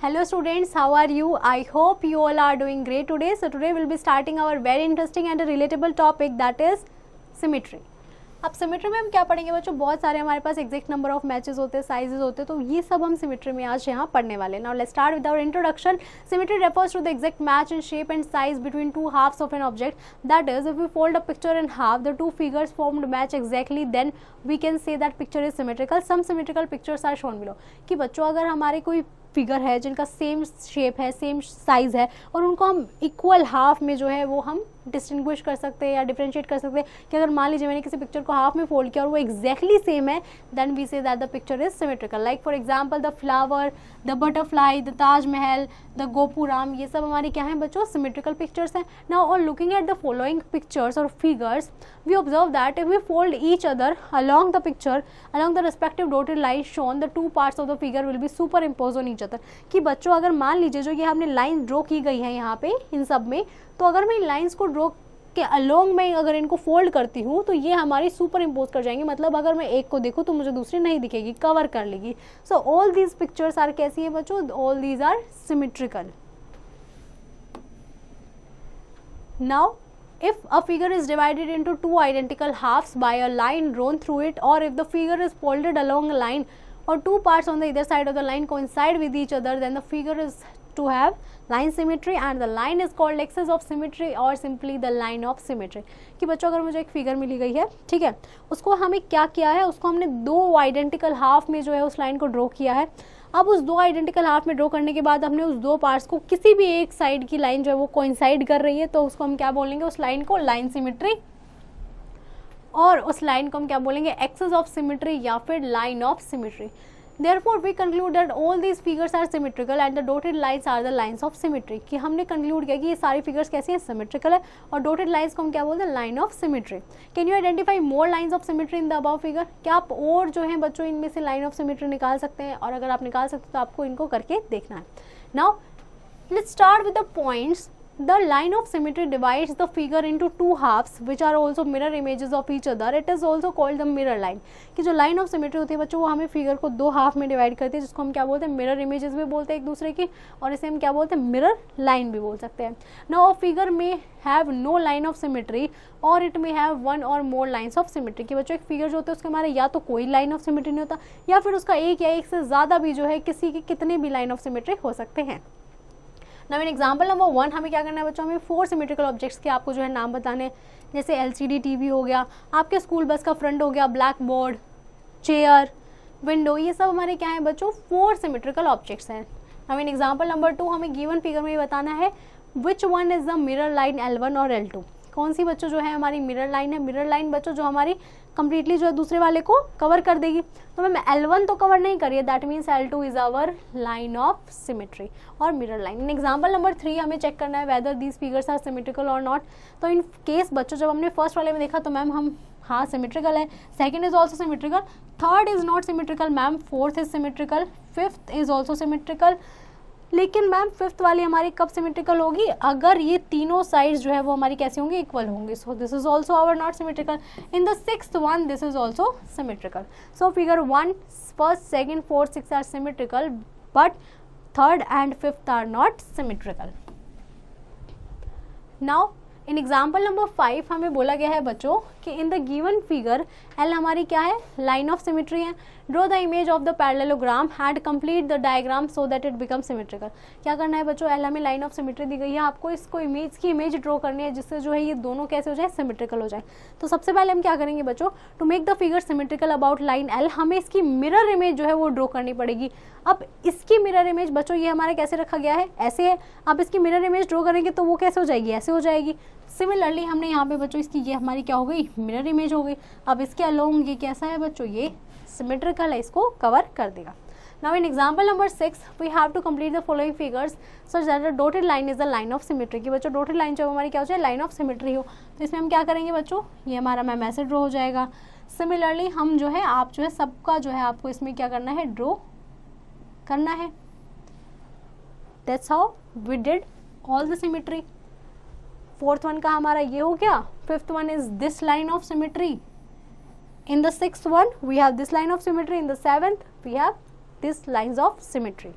Hello students, how are you? I hope you all are doing great today. So today we'll be starting our very interesting and a relatable topic, that is symmetry. अब symmetry में हम क्या पढ़ेंगे बच्चों? बहुत सारे हमारे पास exact number of matches होते हैं, साइजेस होते हैं, तो ये सब हम सिमेट्री में आज यहाँ पढ़ने वाले हैं. Now let's start with our introduction. Symmetry refers to the exact match in shape and size between two halves of an object. That is, if we fold a picture in half, the two figures formed match exactly, then we can say that picture is symmetrical. Some symmetrical pictures are shown below. कि बच्चों अगर हमारे कोई figure है जिनका same shape है, same size है, और उनको हम इक्वल हाफ में जो है वो हम डिस्टिंग्विश कर सकते हैं या डिफ्रेंशिएट कर सकते हैं कि अगर मान लीजिए मैंने किसी पिक्चर को हाफ में फोल्ड किया और वो एक्जैक्टली सेम है, then we say that the picture is symmetrical. Like for example the flower, the butterfly, the Taj Mahal, the gopuram, ये सब हमारे क्या हैं बच्चों? सिमेट्रिकल पिक्चर्स हैं. Now on looking at the following pictures और figures, we observe that if we fold each other along the picture, along the respective dotted lines shown, the two parts of the figure will be superimposed on each other. कि बच्चों अगर मान लीजिए जो ये हमने line draw की गई है यहाँ पे इन सब में, तो अगर मैं इन लाइंस को ड्रॉ के अलोंग में अगर इनको फोल्ड करती हूँ तो ये हमारी सुपर इम्पोज कर जाएंगे. मतलब अगर मैं एक को देखूँ तो मुझे दूसरी नहीं दिखेगी, कवर कर लेगी. So all these pictures are कैसी है बच्चों? All these are symmetrical. Now if a figure is divided into two identical halves by a line drawn through it, or if the figure is folded along a line or two parts on the either side of the line coincide with each other, then the figure is to have line symmetry and the line is called axis of symmetry or simply the line of symmetry. कि बच्चों अगर मुझे एक figure मिली गई है, ठीक है, उसको हमें क्या किया है, उसको हमने दो आइडेंटिकल हाफ में जो है उस लाइन को ड्रॉ किया है. अब उस दो आइडेंटिकल हाफ में ड्रॉ करने के बाद हमने उस दो पार्ट्स को किसी भी एक साइड की लाइन जो है वो कोइंसाइड कर रही है, तो उसको हम क्या बोलेंगे? उस लाइन को लाइन सिमेट्री, और उस लाइन को हम क्या बोलेंगे? एक्सिस ऑफ सिमेट्री या फिर line of symmetry. Therefore, we conclude that all these figures are symmetrical and the dotted lines are the lines of symmetry. कि हमने कंक्लूड किया कि ये सारी फिगर्स कैसी हैं? सिमेट्रिकल है, और डॉटेड लाइंस को हम क्या बोलते हैं? Line of symmetry. Can you identify more lines of symmetry in the above figure? क्या आप और जो है बच्चों इनमें से लाइन ऑफ सिमेट्री निकाल सकते हैं? और अगर आप निकाल सकते हैं तो आपको इनको करके देखना है. Now let's start with the points. The line of symmetry divides the figure into two halves which are also mirror images of each other. It is also called the mirror line. कि जो line of symmetry होती है बच्चों वो हमें figure को दो half में डिवाइड करती है, जिसको हम क्या बोलते हैं? मिरर इमेजेस भी बोलते हैं एक दूसरे की, और इसे हम क्या बोलते हैं? मिरर लाइन भी बोल सकते हैं. Now a figure may have no line of symmetry or it may have one or more lines of symmetry. कि बच्चों एक फिगर जो होता है उसके हमारे या तो कोई लाइन ऑफ सिमेट्री नहीं होता, या फिर उसका एक या एक से ज़्यादा भी जो है किसी के कितने भी लाइन ऑफ सिमेट्री हो सकते हैं. नाउ इन एग्जाम्पल नंबर 1 हमें क्या करना है बच्चों? हमें 4 सिमेट्रिकल ऑब्जेक्ट्स के आपको जो है नाम बताने, जैसे LCD टीवी हो गया, आपके स्कूल बस का फ्रंट हो गया, ब्लैक बोर्ड, चेयर, विंडो, ये सब हमारे क्या है बच्चों? 4 सिमेट्रिकल ऑब्जेक्ट्स हैं. नाउ इन एग्जाम्पल नंबर 2 हमें गिवन फिगर में ये बताना है which one is the mirror line L1 और L2. कौन सी बच्चों जो है हमारी मिरर लाइन है? मिरर लाइन बच्चों जो हमारी कंप्लीटली जो है दूसरे वाले को कवर कर देगी. तो मैम L1 तो कवर नहीं करिए, that means L2 is our line of symmetry और mirror line. In example number 3 हमें चेक करना है whether these figures are symmetrical और नॉट. तो इन केस बच्चों जब हमने फर्स्ट वाले में देखा तो मैम हम हाँ सिमेट्रिकल है, second is also symmetrical, third is not symmetrical ma'am, fourth is symmetrical, fifth is also symmetrical. लेकिन मैम फिफ्थ वाली हमारी कब सिमेट्रिकल होगी? अगर ये तीनों साइड्स जो है वो हमारी कैसी होंगी? इक्वल होंगी. So this is also our not symmetrical. In the sixth one this is also symmetrical. So figure 1, first, second, fourth, six are symmetrical, but third and fifth are not symmetrical. Now in example number 5 हमें बोला गया है बच्चों कि इन द गिवन फिगर L हमारी क्या है? लाइन ऑफ सिमेट्री है. Draw the image of the parallelogram and complete the diagram so that it become symmetrical. क्या करना है बच्चों? L हमें लाइन ऑफ सिमेट्री दी गई है, आपको इसको इमेज की इमेज ड्रॉ करनी है जिससे जो है ये दोनों कैसे हो जाए? सिमेट्रिकल हो जाए. तो सबसे पहले हम क्या करेंगे बच्चों? To make the figure symmetrical about line L हमें इसकी मिरर इमेज जो है वो ड्रॉ करनी पड़ेगी. अब इसकी मिरर इमेज बच्चों ये हमारे कैसे रखा गया है? ऐसे है. आप इसकी मिरर इमेज ड्रॉ करेंगे तो वो कैसे हो जाएगी? ऐसे हो जाएगी. सिमिलरली हमने यहाँ पे बच्चों इसकी ये हमारी क्या हो गई? मिरर इमेज हो गई. अब इसके अलोंग ये कैसा है बच्चों? ये सिमेट्रिकल है, इसको कवर कर देगा. Now in example number 6 we have to complete the following figures such that the dotted line is the line of symmetry. कि बच्चों डॉटेड लाइन जो हमारी क्या हो जाए? लाइन ऑफ सिमेट्री हो. तो इसमें हम क्या करेंगे बच्चों? ये हमारा मैम ऐसे ड्रॉ हो जाएगा. सिमिलरली हम जो है आप जो है सबका जो है आपको इसमें क्या करना है? ड्रॉ करना है. That's how we did all the symmetry. Fourth one का हमारा ये हो गया. Fifth one is this line of symmetry. In the sixth one, we have this line of symmetry. In the seventh, we have this lines of symmetry.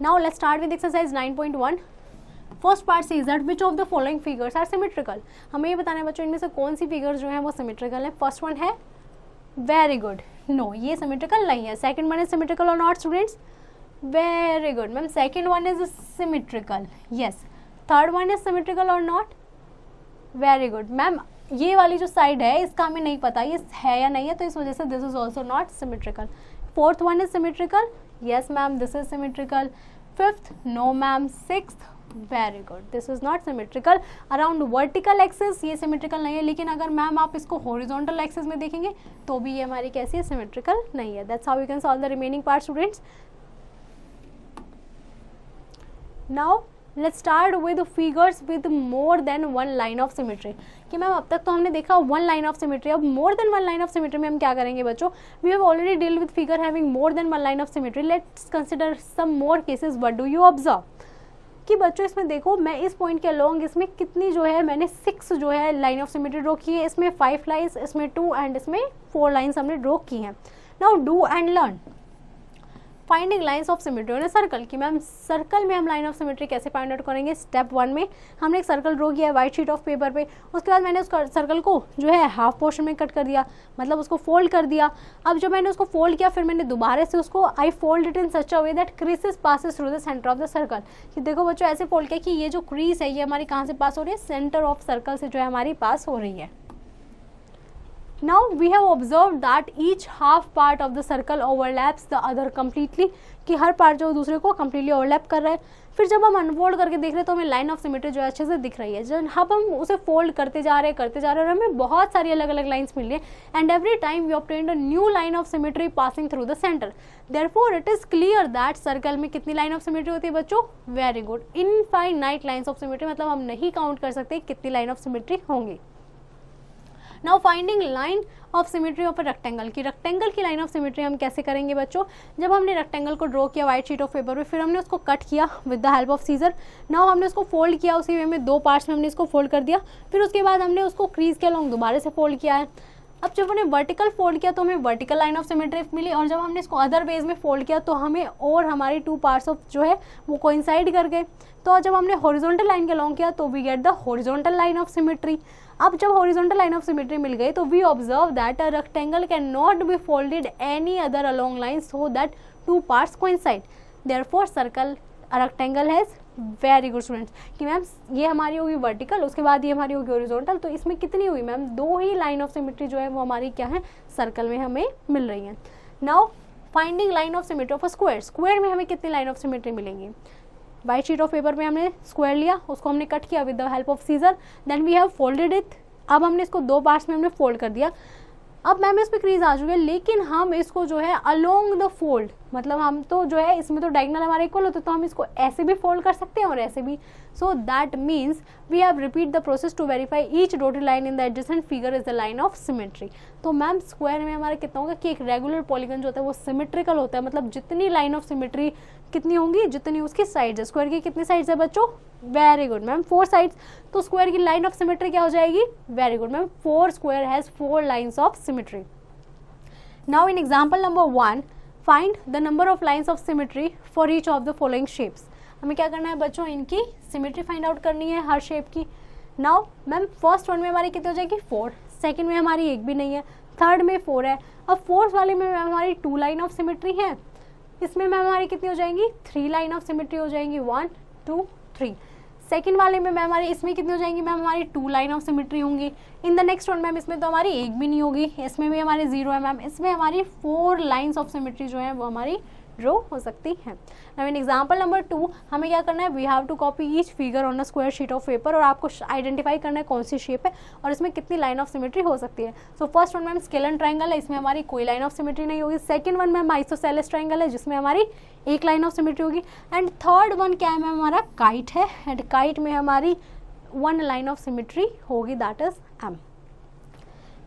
Now let's start with exercise 9.1. First part से that which of the following figures are symmetrical. हमें ये बताना है बच्चों इनमें से कौन सी figures जो है वो सिमेट्रिकल है. फर्स्ट वन है वेरी गुड, नो ये सिमेट्रिकल नहीं है. सेकंड वन इज सिमेट्रिकल और not students, very good ma'am. Second one is symmetrical, yes. Third one is symmetrical और नॉट, वेरी गुड मैम. ये वाली जो साइड है इसका हमें नहीं पता ये है या नहीं है, तो इस वजह से this is also not symmetrical. Fourth one is symmetrical, yes ma'am this is symmetrical. Fifth no ma'am. Sixth very good this is not symmetrical. Around vertical axis ये सिमेट्रिकल नहीं है, लेकिन अगर मैम आप इसको हॉरिजॉन्टल एक्सिस में देखेंगे तो भी ये हमारी कैसी है, सिमेट्रिकल नहीं है. That's how you can solve the remaining part students. Now let's start with figures with more than one line of symmetry. कि मैम अब तक तो हमने देखा वन लाइन ऑफ सिमेट्री, अब more than one line of symmetry में हम क्या करेंगे बच्चों. We have already deal with figure having more than one line of symmetry. Let's consider some more cases. What do you observe कि बच्चों इसमें देखो मैं इस पॉइंट के अलोंग इसमें कितनी जो है मैंने 6 जो है लाइन ऑफ सिमेट्री ड्रॉ की है. इसमें 5 लाइन्स, इसमें 2 एंड इसमें 4 लाइन्स हमने ड्रॉ की हैं. Now do and learn finding lines of symmetry on a circle. कि मैम सर्कल में हम लाइन ऑफ सिमेट्री कैसे फाइंड आउट करेंगे. स्टेप 1 में हमने एक सर्कल ड्रॉ किया है वाइट शीट ऑफ पेपर पे. उसके बाद मैंने उस सर्कल को जो है हाफ पोर्शन में कट कर दिया, मतलब उसको फोल्ड कर दिया. अब जब मैंने उसको फोल्ड किया फिर मैंने दोबारा से उसको I fold it in such a way that creases passes through the centre of the circle. कि देखो बच्चों ऐसे फोल्ड किया कि ये जो क्रीज है ये हमारी कहाँ से पास हो रही है, सेंटर ऑफ सर्कल से जो है हमारी पास हो रही है. Now we have observed that each half part of the circle overlaps the other completely. कि हर पार्ट जो दूसरे को completely overlap कर रहा है. फिर जब हम अनफोल्ड करके देख रहे हैं तो हमें लाइन ऑफ सिमेट्री जो है अच्छे से दिख रही है. जब हम उसे फोल्ड करते जा रहे हैं और हमें बहुत सारी अलग अलग लाइन्स मिल रही है. And every time we obtained a new line of symmetry passing through the centre. Therefore it is clear that circle में कितनी लाइन ऑफ सिमेट्री होती है बच्चों, very good, infinite lines of symmetry. मतलब हम नहीं काउंट कर सकते कितनी लाइन ऑफ सिमेट्री होंगी. Now finding line of symmetry of a rectangle. की रेक्टेंगल की लाइन ऑफ सिमेट्री हम कैसे करेंगे बच्चों. जब हमने रेक्टेंगल को ड्रॉ किया व्हाइट शीट ऑफ पेपर पे, फिर हमने उसको कट किया with the help of scissor. Now हमने उसको फोल्ड किया, उसी वे में 2 पार्ट्स में हमने इसको फोल्ड कर दिया. फिर उसके बाद हमने उसको क्रीज के अलोंग दोबारा से फोल्ड किया है. अब जब हमने वर्टिकल फोल्ड किया तो हमें वर्टिकल लाइन ऑफ सिमेट्री मिली, और जब हमने इसको अदर वेज में फोल्ड किया तो हमें और हमारी 2 पार्ट्स ऑफ जो है वो कोइंसाइड कर गए. तो जब हमने हॉरिजॉन्टल लाइन के अलोंग किया तो we get the horizontal line of symmetry. अब जब हॉरिजॉन्टल लाइन ऑफ सिमेट्री मिल गई तो we observe that a rectangle can not be folded any other along line so that 2 parts coincide. Therefore circle rectangle has, very good students. कि ma'am ये हमारी होगी vertical, उसके बाद ये हमारी होगी हॉरिजॉन्टल. तो इसमें कितनी हुई ma'am, 2 he line of symmetry जो है वो हमारी क्या है, सर्कल में हमें मिल रही है. Now finding line of symmetry of a square. Square में हमें कितनी लाइन ऑफ सिमेट्री मिलेंगी. वाइट शीट ऑफ पेपर में हमने स्क्वायर लिया, उसको हमने कट किया with the help of scissor, then we have folded it. अब हमने इसको 2 पार्ट्स में हमने फोल्ड कर दिया. अब मैम इस पे क्रीज आ चुके हैं, लेकिन हम इसको जो है अलोंग द फोल्ड, मतलब हम तो जो है इसमें तो डायगोनल हमारे इक्वल होते तो हम इसको ऐसे भी फोल्ड कर सकते हैं और ऐसे भी. So that means we have repeat the process to verify each dotted line in the adjacent figure is the line of symmetry. तो मैम स्क्वायर में हमारा कितना होगा कि एक रेगुलर पॉलीगन जो होता है वो सिमेट्रिकल होता है. मतलब जितनी लाइन ऑफ सिमेट्री कितनी होंगी, जितनी उसकी साइड्स है. स्क्वायर की कितनी साइड्स है बच्चों, वेरी गुड मैम 4 साइड्स. तो स्क्वायर की लाइन ऑफ सिमेट्री क्या हो जाएगी, very good ma'am 4 square has 4 lines of symmetry. Now in example number 1 find the number of lines of symmetry for each of the following shapes. हमें क्या करना है बच्चों, इनकी सिमेट्री फाइंड आउट करनी है हर शेप की. नाउ मैम फर्स्ट वन में हमारी कितनी हो जाएगी 4, सेकंड में हमारी 1 भी नहीं है, थर्ड में 4 है. अब फोर्थ वाले में हमारी 2 लाइन ऑफ सिमेट्री है. इसमें मैम हमारी कितनी हो जाएंगी, 3 लाइन ऑफ सिमेट्री हो जाएंगी, 1 2 3. सेकंड वाले में मैम हमारी इसमें कितनी हो जाएंगी, मैम हमारी 2 लाइन ऑफ सिमेट्री होंगी. In the next one ma'am इसमें तो हमारी 1 भी नहीं होगी, इसमें भी हमारी 0 है मैम. इसमें हमारी 4 लाइन्स ऑफ सिमेट्री जो है वो हमारी ड्रॉ हो सकती है. नाउ इन एग्जांपल नंबर 2 हमें क्या करना है, we have to copy each figure on a square sheet of paper. और आपको आइडेंटिफाई करना है कौन सी शेप है और इसमें कितनी लाइन ऑफ सिमेट्री हो सकती है. So first one ma'am scalene triangle है, इसमें हमारी कोई लाइन ऑफ सिमेट्री नहीं होगी. Second one ma'am isosceles triangle है जिसमें हमारी 1 लाइन ऑफ सिमेट्री होगी. एंड थर्ड वन क्या है मैम, हमारा काइट है. एंड काइट में हमारी 1 लाइन ऑफ सिमेट्री होगी, that is M.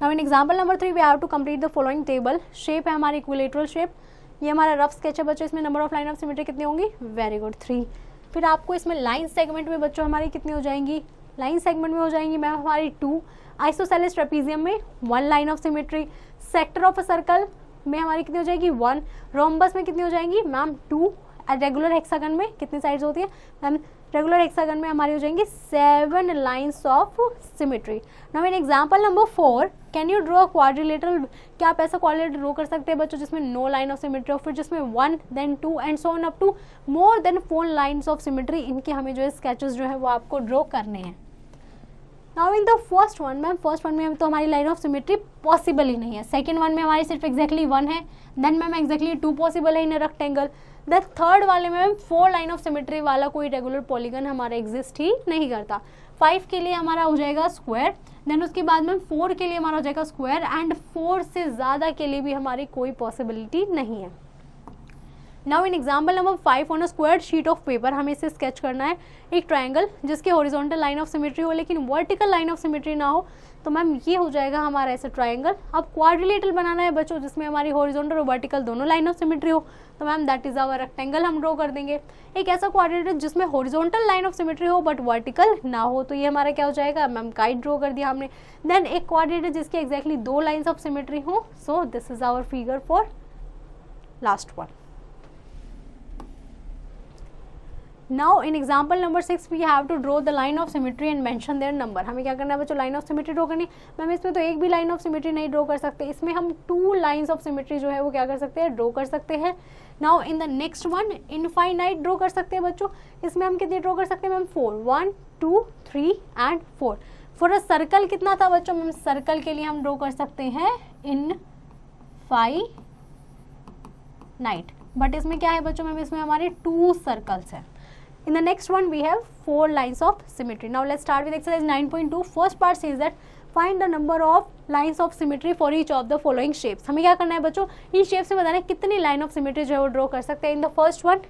Now in example number 3 we have to complete the following table. Shape है हमारी इक्विलेटरल शेप. ये हमारा रफ स्केच है बच्चों. इसमें number of line of symmetry कितनी होंगी, वेरी गुड 3. फिर आपको इसमें लाइन सेगमेंट में बच्चों हमारी कितनी हो जाएंगी, लाइन सेगमेंट में हो जाएंगी मैम हमारी 2. आइसोसेलेस ट्रेपीजियम में 1 line of symmetry. Sector of a circle में हमारी कितनी हो जाएगी 1. रोम्बस में कितनी हो जाएंगी मैम 2. रेगुलर हेक्सागन में कितनी साइड्स होती है मैम? रेगुलर हेक्सागन में हमारी हो जाएंगी 7 lines of symmetry. Now in example number 4, can you draw quadrilateral? क्या आप ऐसा क्वाड्रिलेटरल ड्रॉ कर सकते हैं बच्चों जिसमें नो लाइन ऑफ सिमेट्री हो, फिर जिसमें 1 then 2 and so on up to more than 4 lines of symmetry? इनके हमें जो है स्केचेस जो है वो आपको ड्रॉ करने हैं। Now in the first one ma'am, first one में तो हमारी लाइन ऑफ सिमेट्री पॉसिबल ही नहीं है। सेकंड वन में हमारी सिर्फ एग्जैक्टली 1 है, देन मैम एग्जैक्टली 2 पॉसिबल है इन रेक्टेंगल, देन थर्ड वाले में मैम 4 लाइन ऑफ सिमेट्री वाला कोई रेगुलर पॉलीगन हमारा एग्जिस्ट ही नहीं करता। 5 के लिए हमारा हो जाएगा स्क्वायर, देन उसके बाद में 4 के लिए हमारा हो जाएगा स्क्वायर, एंड 4 से ज़्यादा के लिए भी हमारी कोई पॉसिबिलिटी नहीं है। Now in example number 5, on a square sheet of paper हमें इसे स्केच करना है, एक ट्राइंगल जिसकी हॉरिजॉन्टल लाइन ऑफ सिमेट्री हो लेकिन वर्टिकल लाइन ऑफ सिमेट्री ना हो, तो मैम ये हो जाएगा हमारा ऐसा ट्राइंगल। अब क्वाड्रिलेटरल बनाना है बच्चों जिसमें हमारी हॉरिजॉन्टल और वर्टिकल दोनों लाइन ऑफ सिमेट्री हो, तो ma'am that is our rectangle हम ड्रॉ कर देंगे। एक ऐसा क्वाड्रिलेटरल जिसमें हॉरिजॉन्टल लाइन ऑफ सिमेट्री हो बट वर्टिकल ना हो, तो ये हमारा क्या हो जाएगा मैम? काइट ड्रॉ कर दिया हमने। देन एक क्वाड्रिलेटरल जिसकी एग्जैक्टली 2 लाइन्स ऑफ सिमेट्री हो, so this is our figure for last one. Now in example number 6 we have to draw the line of symmetry and mention their number। हमें क्या करना है बच्चों? लाइन ऑफ सिमेट्री ड्रॉ करनी। Ma'am इसमें तो एक भी लाइन ऑफ सिमेट्री नहीं ड्रॉ कर सकते, इसमें हम 2 लाइन्स ऑफ सिमेट्री जो है वो क्या कर सकते हैं? ड्रॉ कर सकते हैं। Now in the next one infinite draw कर सकते हैं बच्चों। इसमें हम कितनी ड्रॉ कर सकते हैं ma'am? 4, 1 2 3 and 4। For a circle कितना था बच्चों? मैम सर्कल के लिए हम ड्रॉ कर सकते हैं इनफाइनाइट, बट इसमें क्या है बच्चों मैम? इसमें हमारे 2 सर्कल्स हैं। In the next one we have 4 lines of symmetry. Now let's start with exercise 9.2. First part says that find the number of lines of symmetry for each of the following shapes। हमें क्या करना है बच्चों? In shape से बताना है कितनी line of symmetry जो है वो ड्रॉ कर सकते हैं। In the first one,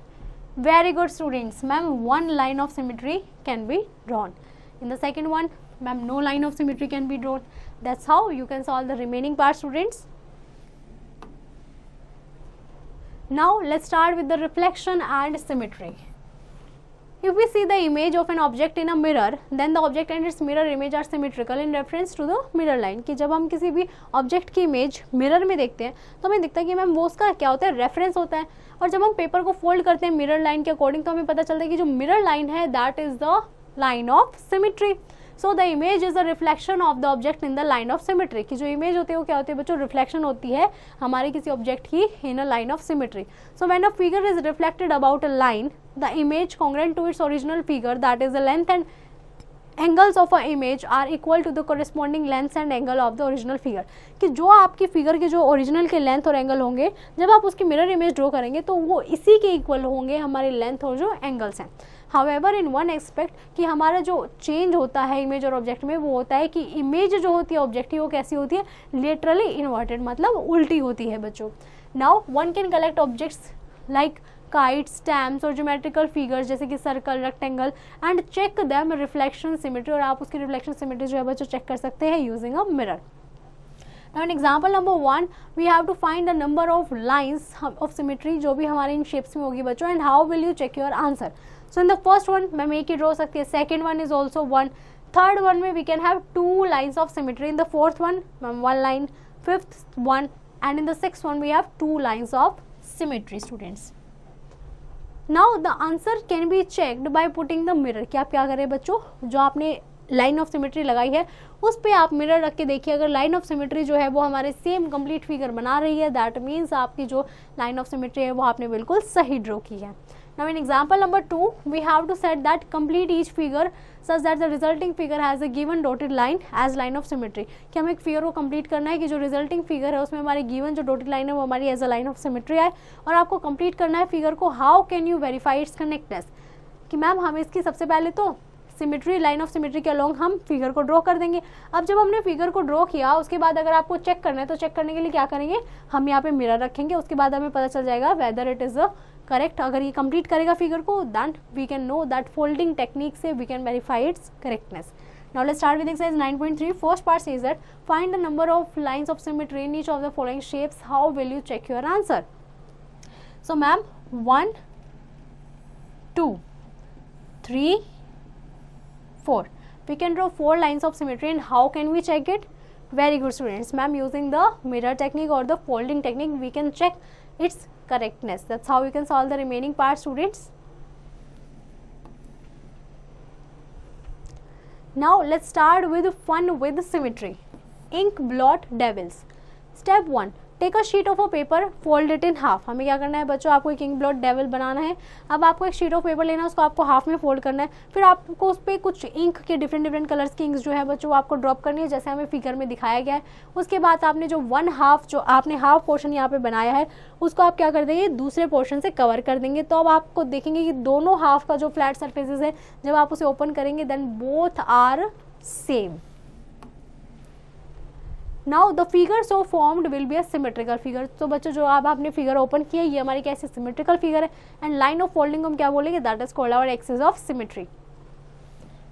very good students, ma'am 1 line of symmetry can be drawn. In the second one ma'am no line of symmetry can be drawn. That's how you can solve the remaining part students. Now let's start with the reflection and symmetry. If we see the image of an object in a mirror, then the object and its mirror image are symmetrical in reference to the mirror line। कि जब हम किसी भी object की image mirror में देखते हैं तो हमें दिखता है कि मैम वो उसका क्या होता है? रेफरेंस होता है। और जब हम पेपर को फोल्ड करते हैं मिरर लाइन के अकॉर्डिंग तो हमें पता चलता है कि जो मिरर लाइन है that is the line of symmetry. So the image is the reflection of the object in the line of symmetry. की जो इमेज होती है वो क्या होती है बच्चों? रिफ्लेक्शन होती है हमारे किसी ऑब्जेक्ट की in a line of symmetry. So when a figure is reflected about a line, the image congruent to its original figure, that is the length and angles of a image are equal to the corresponding length and angle of the original figure। कि जो आपकी figure के जो original के length और angle होंगे जब आप उसकी मिरर इमेज ड्रॉ करेंगे तो वो इसी के इक्वल होंगे हमारे लेंथ और जो एंगल्स हैं। हाउएवर इन वन एक्सपेक्ट कि हमारा जो चेंज होता है इमेज और ऑब्जेक्ट में वो होता है कि इमेज जो होती है ऑब्जेक्ट की वो कैसी होती है? लेटरली इन्वर्टेड, मतलब उल्टी होती है बच्चों। Now one can collect objects like kite, stamps और ज्योमेट्रिकल फिगर्स जैसे कि circle, rectangle and check them reflection symmetry, और आप उसकी रिफ्लेक्शन सिमेट्री जो है बच्चों चेक कर सकते हैं using a mirror. Now in example number 1 we have to find the number of lines of symmetry जो भी हमारे इन शेप्स में होगी बच्चों, and how will you check your answer। So in the first one ma'am एक ही draw सकती है, second one is also 1, third one में we can have 2 lines of symmetry, in the fourth one ma'am 1 line, fifth 1, and in the sixth one we have 2 lines of symmetry students। Now the answer can be checked by putting the mirror। कि आप क्या करें बच्चों? जो आपने line of symmetry लगाई है उस पे आप मिरर रख के देखिए, अगर लाइन ऑफ सिमेट्री जो है वो हमारे सेम कंप्लीट फिगर बना रही है दैट मीन्स आपकी जो लाइन ऑफ सिमेट्री है वो आपने बिल्कुल सही ड्रॉ की है। Now in example number 2 we have to set that complete each figure such that the resulting figure has a given dotted line as line of symmetry। कि हमें एक फिगर को कंप्लीट करना है कि जो रिजल्टिंग फिगर है उसमें हमारी गिवन जो डॉटेड लाइन है वो हमारी as a line of symmetry आए, और आपको कंप्लीट करना है फिगर को। How can you verify its correctness? कि मैम हम इसकी सबसे पहले तो सिमेट्री लाइन ऑफ सिमेट्री के अलोंग हम फिगर को ड्रॉ कर देंगे। अब जब हमने फिगर को ड्रॉ किया उसके बाद अगर आपको चेक करना है तो चेक करने के लिए क्या करेंगे? हम यहाँ पे मिरर रखेंगे, उसके बाद हमें पता चल जाएगा वेदर इट इज करेक्ट। अगर ये कंप्लीट करेगा फिगर को then we can know that folding technique से we can verify its correctness. Now let's start with exercise 9.3. First part says that find the number of lines of symmetry in each of the following shapes. How will you check your answer? So ma'am 1 2 3 4 we can draw 4 lines of symmetry, and how can we check it? Very good students. Ma'am, using the mirror technique or the folding technique, we can check its correctness. That's how we can solve the remaining part, students. Now let's start with fun with symmetry. Ink blot devils. Step 1. Take a sheet of a paper, fold it in half. हमें क्या करना है बच्चों, आपको एक ink blot devil बनाना है. अब आपको एक शीट ऑफ पेपर लेना है, उसको आपको हाफ में फोल्ड करना है. फिर आपको उस पर कुछ इंक के डिफरेंट कलर्स की इंक्स जो है बच्चों वो आपको ड्रॉप करनी है, जैसे हमें फिगर में दिखाया गया है. उसके बाद आपने जो आपने हाफ पोर्शन यहाँ पे बनाया है उसको आप क्या कर देंगे, दूसरे पोर्शन से कवर कर देंगे. तो अब आपको देखेंगे कि दोनों हाफ का जो फ्लैट सर्फेसेस है जब आप उसे ओपन करेंगे then both are same. Now the figure so formed will be a symmetrical figure. तो बच्चों जो अब आपने फिगर ओपन किया ये हमारी कैसी सिमेट्रिकल फिगर है. एंड लाइन ऑफ फोल्डिंग हम क्या बोलेंगे, that is called our axis of symmetry.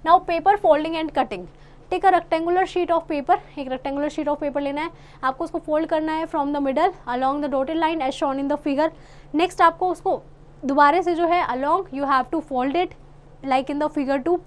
Now paper folding and cutting. Take a rectangular sheet of paper. एक रेक्टेंगुलर शीट ऑफ पेपर लेना है, आपको उसको फोल्ड करना है from the middle along the dotted line as shown in the figure. Next आपको उसको दोबारा से जो है along you have to fold it like in the figure 2.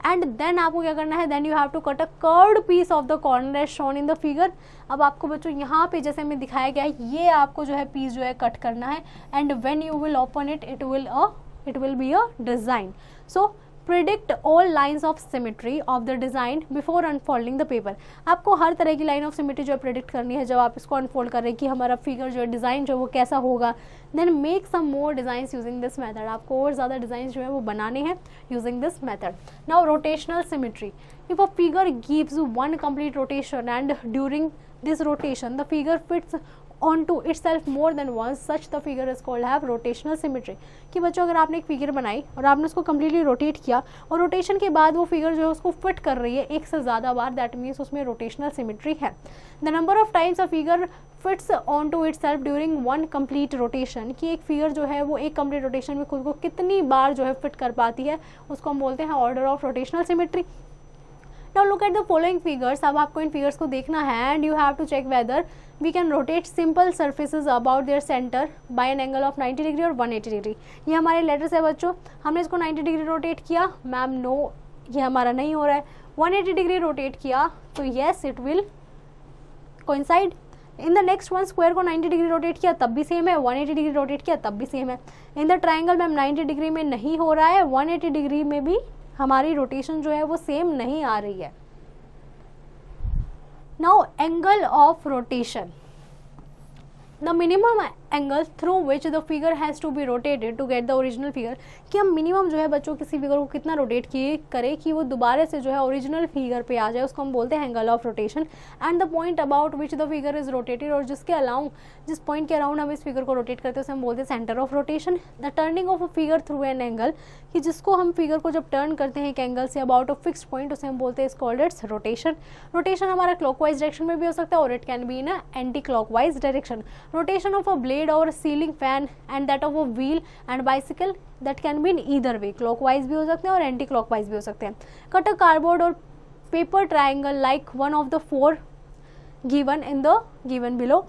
And then आपको क्या करना है, then you have to cut a curved piece of the corner as shown in the figure. अब आपको बच्चों यहाँ पे जैसे हमें दिखाया गया है ये आपको जो है पीस जो है कट करना है. And when you will open it it will be a design. So predict all lines of symmetry of the design before unfolding the paper. आपको हर तरह की लाइन ऑफ सिमेट्री जो है प्रिडिक्ट करनी है जब आप इसको अनफोल्ड कर रहे हैं कि हमारा फिगर जो है डिज़ाइन जो है वो कैसा होगा. Then make some more designs using this method. आपको और ज़्यादा डिजाइन जो है वो बनाने हैं using this method. Now rotational symmetry. If a figure gives one complete rotation and during this rotation the figure fits onto itself more than once, such the figure is called have rotational symmetry. कि बच्चों अगर आपने एक figure बनाई और आपने उसको completely rotate किया और रोटेशन के बाद वो फिगर जो है उसको फिट कर रही है एक से ज़्यादा बार, दैट मीन्स उसमें रोटेशनल सिमेट्री है. The number of times a figure fits on to itself during one complete rotation. कि एक फिगर जो है वो एक कम्प्लीट रोटेशन में खुद को कितनी बार जो है फिट कर पाती है उसको हम बोलते हैं order of rotational symmetry. Now look at the following figures. अब आपको इन फिगर्स को देखना है and you have to check whether we can rotate simple surfaces about their center by an angle of 90 degree और 180 degree. ये हमारे letters है बच्चों, हमने इसको 90 डिग्री रोटेट किया, मैम नो ये हमारा नहीं हो रहा है. 180 डिग्री रोटेट किया तो yes it will coincide. In the next one square को 90 डिग्री रोटेट किया तब भी सेम है, 180 डिग्री रोटेट किया तब भी सेम है. In the triangle ma'am 90 degree में नहीं हो रहा है, 180 डिग्री में भी हमारी रोटेशन जो है वो सेम नहीं आ रही है. Now angle of rotation. The minimum angle through which the figure has to be rotated to get the original figure. कि हम मिनिमम जो है बच्चों किसी फिगर को कितना रोटेट किए करें कि वो दोबारा से जो है ओरिजिनल फिगर पे आ जाए, उसको हम बोलते हैं angle of rotation. And the point about which the figure is rotated, और जिस पॉइंट के अराउंड हम इस फिगर को रोटेट करते हैं उसे हम बोलते हैं centre of rotation. The turning of a figure through an angle. कि जिसको हम फिगर को जब टर्न करते हैं एक angle say about a fixed point उसे हम बोलते हैं is called its rotation. Rotation हमारा क्लॉकवाइज डायरेक्शन में भी हो सकता है और it can be in a anti clockwise direction. Rotation of a blade और ceiling fan and that of a wheel and bicycle that can be in either way, clockwise भी हो सकते हैं और एंटी क्लॉकवाइज भी हो सकते हैं. कट अ कार्डबोर्ड और paper triangle like one of the four given in the given below.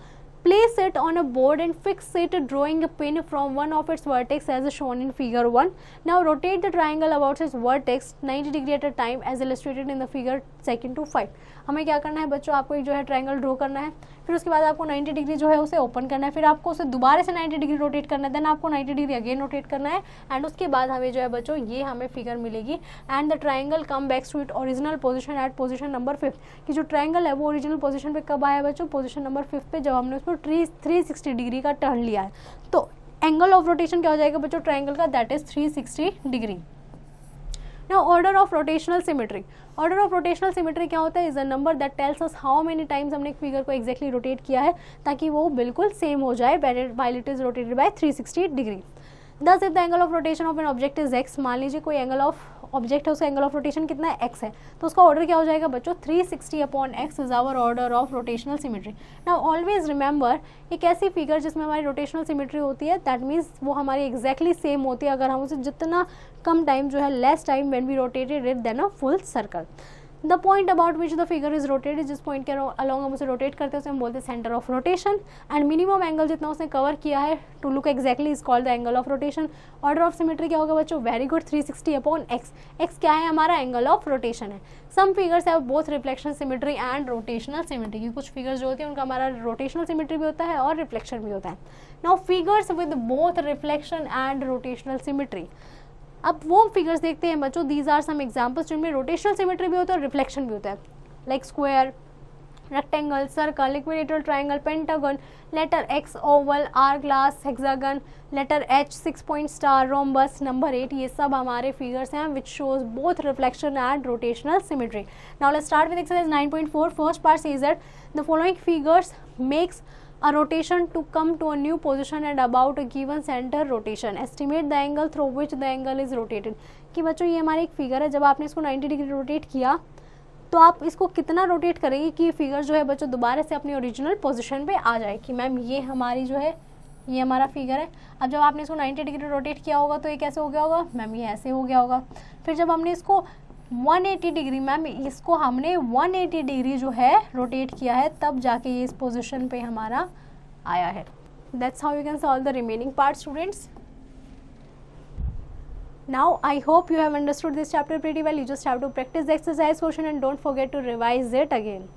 Place it on a board and fix it drawing a pin from one of its vertex as shown in figure 1. Now rotate the triangle about its vertex 90 degree at a time as illustrated in the figure 2 to 5. हमें क्या करना है बच्चों, आपको एक जो है triangle draw करना है, फिर उसके बाद आपको 90 डिग्री जो है उसे ओपन करना है, फिर आपको उसे दोबारा से 90 डिग्री रोटेट करना है, देन आपको 90 डिग्री अगेन रोटेट करना है एंड उसके बाद हमें जो है बच्चों ये हमें फिगर मिलेगी. And the triangle come back to it original position at position number 5. कि जो ट्रायंगल है वो ओरिजिनल पोजीशन पे कब आया बच्चों, पोजीशन नंबर 5 पे, जब हमने उसको 360 डिग्री का टर्न लिया है. तो एंगल ऑफ रोटेशन क्या हो जाएगा बच्चों ट्रायंगल का, that is 360 degree. Now order of rotational symmetry. Order of rotational symmetry क्या होता है, is a number that tells us how many times हमने एक फिगर को एक्जैक्टली रोटेट किया है ताकि वो बिल्कुल सेम हो जाए while it is rotated by 360 degree. Thus if the angle of rotation of an object is x. मान लीजिए कोई एंगल ऑफ ऑब्जेक्ट है उसका एंगल ऑफ रोटेशन कितना है, एक्स है, तो उसका ऑर्डर क्या हो जाएगा बच्चों 360/x is our order of rotational symmetry. Now always remember एक ऐसी फिगर जिसमें हमारी रोटेशनल सिमेट्री होती है दैट मीन्स वो हमारी एक्जैक्टली सेम होती है अगर हम उसे जितना कम टाइम जो है less time when we rotated it then a full circle. The point about which the figure is rotated, जिस पॉइंट के अलॉन्ग हम उसे रोटेट करते हैं उसे हम बोलते हैं centre of rotation, and minimum angle जितना उसने कवर किया है to look exactly is called the angle of rotation. Order of symmetry क्या होगा बच्चों, very good, 360 upon X. X क्या है, हमारा एंगल ऑफ रोटेशन है। Some figures have both reflection symmetry and rotational symmetry, की कुछ फिगर्स जो होती है उनका हमारा रोटेशनल सिमेट्री भी होता है और रिफ्लेक्शन भी होता है। Now figures with both reflection and rotational symmetry, अब वो फिगर्स देखते हैं बच्चों, दीज आर सम एग्जाम्पल्स जिनमें रोटेशनल सिमेट्री भी होता है और रिफ्लेक्शन भी होता है, like square, rectangle, circle, equilateral triangle, pentagon, letter X, oval, hourglass, hexagon, letter H, 6 point star, rhombus, number 8, ये सब हमारे फिगर्स हैं which shows both reflection and rotational symmetry. Now let's start with exercise 9.4. First part says that the following figures makes a rotation to come to a new position and about a given center rotation. Estimate the angle through which the angle is rotated. कि बच्चों ये हमारी एक figure है, जब आपने इसको 90 degree rotate किया तो आप इसको कितना रोटेट करेंगे कि फिगर जो है बच्चों दोबारा से अपनी ओरिजिनल पोजीशन पे आ जाए। कि मैम ये हमारी जो है ये हमारा फिगर है, अब जब आपने इसको 90 डिग्री रोटेट किया होगा तो ये कैसे हो गया होगा, मैम ये ऐसे हो गया होगा। फिर जब हमने इसको 180 डिग्री, मैम इसको हमने 180 डिग्री जो है रोटेट किया है, तब जाके ये इस पोजीशन पे हमारा आया है। That's how you can solve the remaining part, students. Now I hope you have understood this chapter pretty well. You just have to practice the exercise question and don't forget to revise it again.